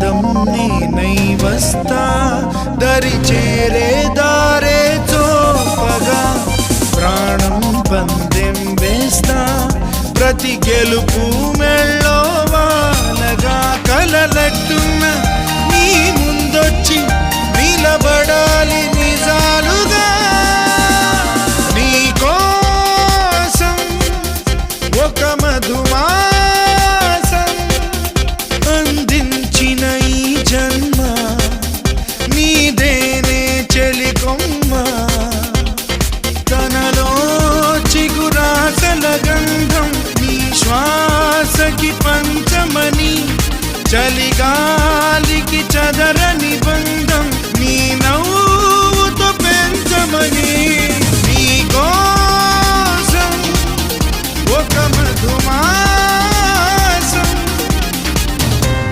పాదం నేనై వస్తా దరి చేరే దారే చూపగా ప్రాణం పందెం వేస్తా ప్రతి గెలుపు మెళ్ళో వాలగా కలలట్టున్న నీ ముందొచ్చి నిలబడాలి నిజాలుగా నీ కోసం ఒక మధుమాసం అందించిన ఈ జన్మ నీదేనే చెలికొమ్మ తనలో చిగురాసల గంధం నీ శ్వాసకి పంచమని చలిగాలికి చదరని బంధం నీ నవ్వుతో పెంచమని